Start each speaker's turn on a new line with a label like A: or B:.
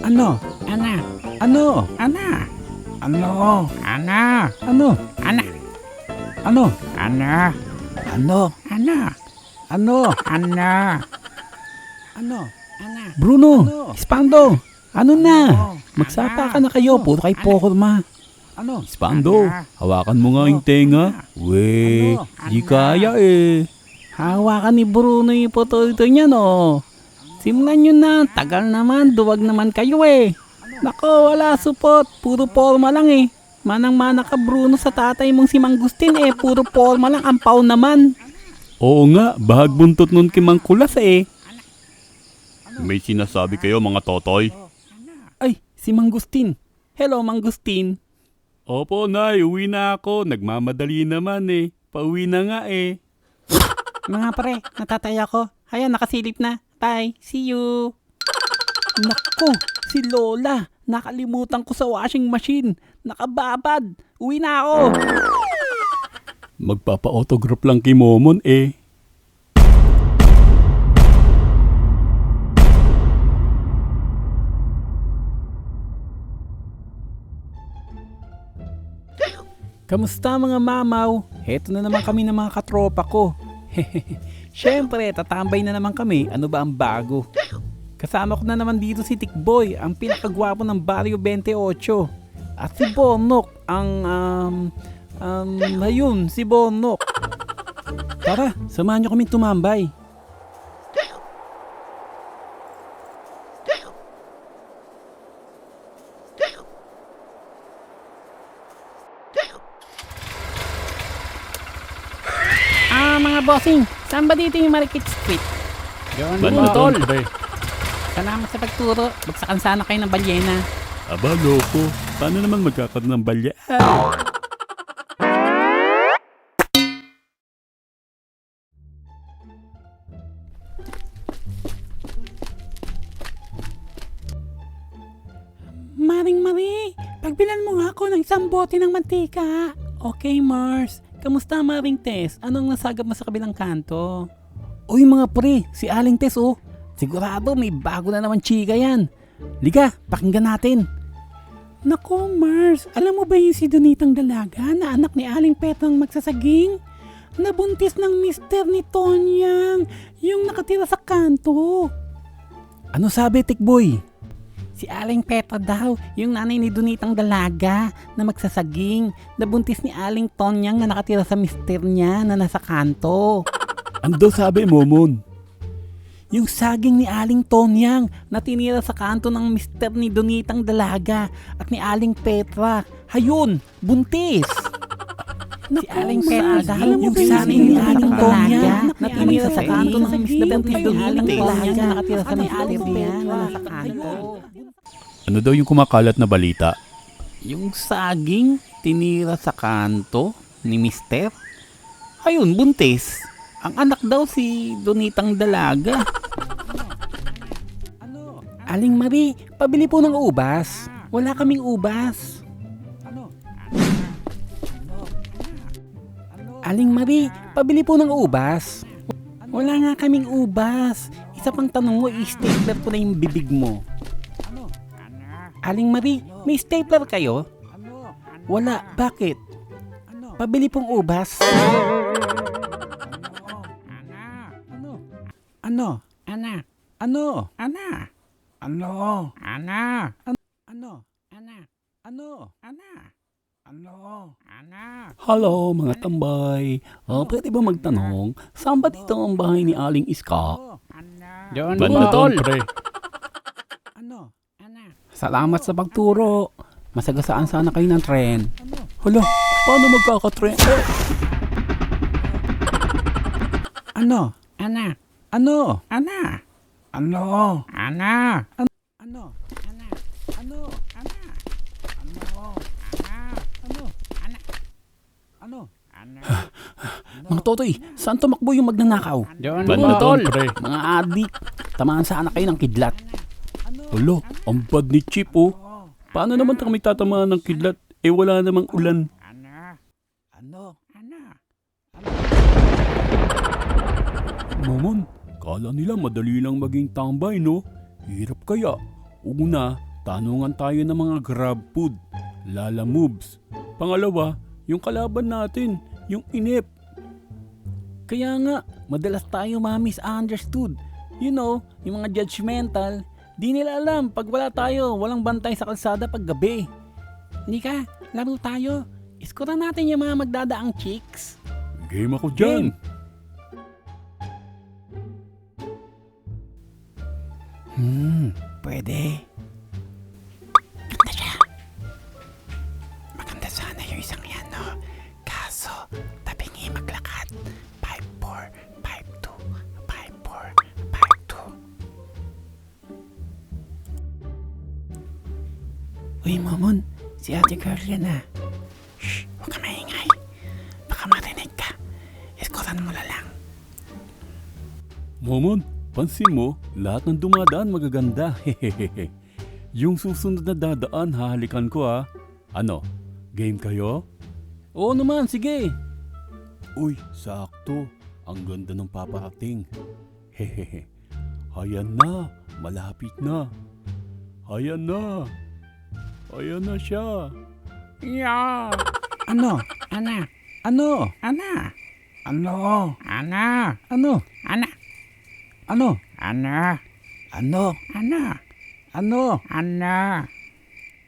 A: Ano?
B: Ana.
A: Ano?
B: Ana.
A: Ano?
B: Ana.
A: Ano?
B: Ana.
A: Ano?
B: Ana.
A: Ano?
B: Ana.
A: Ano?
B: Ana.
A: Ano?
B: Ana.
A: Bruno!
B: Ano?
A: Spando! Ano na?
B: Ano?
A: Magsapa ka na kayo,
B: Ano?
A: puro kay
B: Ano?
A: pokorma. Ano? Spando,
B: Ano?
A: hawakan mo nga
B: Ano?
A: yung tenga. We,
B: Ano?
A: di
B: Ano?
A: kaya eh. Hawakan ni Bruno yung ito niya no. Simulan nyo na, tagal naman, duwag naman kayo eh. Nako, wala support, puro forma lang eh. Manang-mana ka Bruno sa tatay mong si Mangustin eh, puro forma lang, ampaw naman. Oo nga, bahag buntot nun kay Mangkulas eh.
C: May sinasabi kayo mga totoy?
A: Ay, si Mangustin. Hello Mangustin. Opo nay, uwi na ako. Nagmamadali naman eh. Pauwi na nga eh. Mga pre, natatay ako. Haya, nakasilip na. Bye, see you. Nako, si Lola. Nakalimutan ko sa washing machine. Nakababad. Uwi na ako. Magpapa-autograph lang kay Momon eh. Kamusta mga mamaw? Heto na naman kami ng mga katropa ko. Siyempre, tatambay na naman kami. Ano ba ang bago? Kasama ko na naman dito si Tikboy, ang pinakagwapo ng Barrio 28. At si Bonok, ayun, si Bonok. Tara, samahan nyo kami tumambay. Mga bossing, saan ba dito yung Marikit Street?
C: Banda doon, pre.
A: Salamat sa pagturo. Bagsakan sana kayo ng balyena.
C: Aba, loko. Paano naman magkakaroon ng balya?
A: Maring-Mari, pagbilan mo nga ako ng isang bote ng mantika. Okay, Mars. Kamusta, Maring Tess? Anong nasagap mo sa kabilang kanto? Uy, mga pre, si Aling Tess, oh. Sigurado may bago na naman chika yan. Liga, pakinggan natin. Nako, Mars, alam mo ba yung si Donitang Dalaga na anak ni Aling Petrang magsasaging? Nabuntis ng mister ni Tonyang, yung nakatira sa kanto. Ano sabi, Tikboy? Si Aling Petra daw, yung nanay ni Donitang Dalaga na magsasaging, nabuntis ni Aling Tonyang na nakatira sa mister niya na nasa kanto. Ano daw sabi, Momon? Yung saging ni Aling Tonyang na tinira sa kanto ng mister ni Donitang Dalaga at ni Aling Petra. Hayun, buntis! Si Aling Petra daw, yung saging ni Aling Tonyang na tinira sa kanto ng mister ni Donitang Dalaga na nakatira sa mister niya na nasa kanto.
C: Ano daw yung kumakalat na balita?
A: Yung saging tinira sa kanto ni mister? Ayun, buntis. Ang anak daw si Donitang Dalaga. Aling Marie, pabili po ng ubas. Wala kaming ubas. Aling Marie, pabili po ng ubas. Wala nga kaming ubas. Isa pang tanong mo, i-stapler ko na yung bibig mo. Aling Marie, may stapler kayo? Wala, bakit? Pabili pong ubas. Ano?
B: Ana.
A: Ano?
B: Ana.
A: Ano?
B: Ana.
A: Ano?
B: Ana.
A: Ano?
B: Ana.
A: Ano?
B: Ana.
A: Hello mga tambay. Pwede ba magtanong, saan ba dito ang bahay ni Aling Iska?
B: Ana.
A: Diyan
C: Banda doon, pre.
A: Ano?
B: Ana.
A: Salamat sa pagturo. Masagasaan sana kayo ng tren. Hala, paano magkakatren? Ano?
B: Ana.
A: Ano?
B: Ana.
A: Ano?
B: Ana.
A: Ano?
B: Ana.
A: Ano?
B: Ana.
A: Ano?
B: Ana.
A: Ano?
B: Ana.
A: Ano?
B: Ana.
A: Mga totoy, saan tumakbo yung magnanakaw?
B: Doon,
C: Banda doon, pre.
A: Mga adik, tamaan sana kayo ng kidlat. Olo, ang bad ni Chip oh. Paano naman kami tatamaan ng kidlat? Wala namang ulan.
B: Ana.
A: Ano?
B: Ana.
A: Momon, kala nila madali lang maging tambay no? Hirap kaya.
C: Una, tanungan tayo ng mga grab food, lala moves. Pangalawa, yung kalaban natin, yung inip.
A: Kaya nga, madalas tayo misunderstood. You know, yung mga judgmental, di nila alam pag wala tayo, walang bantay sa kalsada pag gabi. Nika, laro tayo. Iskura natin yung mga magdadaang chicks.
C: Game ako dyan.
A: Pwede. Ganda siya. Maganda sana yung isang yan, no? Kaso, tabingi maglakad. 5-4, 5-2, 5-4, 5-2. Uy, Momon. Si ate girl yan ah. Shh, huwag ka maingay. Baka marinig ka. Iskuran mo na lang.
C: Momon, pansin mo, lahat ng dumadaan magaganda. Hehehe. Yung susunod na dadaan, hahalikan ko ah. Ano, game kayo?
A: Oo naman, sige.
C: Uy, sakto. Ang ganda ng paparating. Hehehe. Ayan na, malapit na. Ayan na. Ayan na siya.
B: Yeah.
A: Ano?
B: Ana.
A: Ano?
B: Ana.
A: Ano?
B: Ana.
A: Ano?
B: Ana.
A: Ano?
B: Ana.
A: Ano?
B: Ana.
A: Ano?
B: Ana.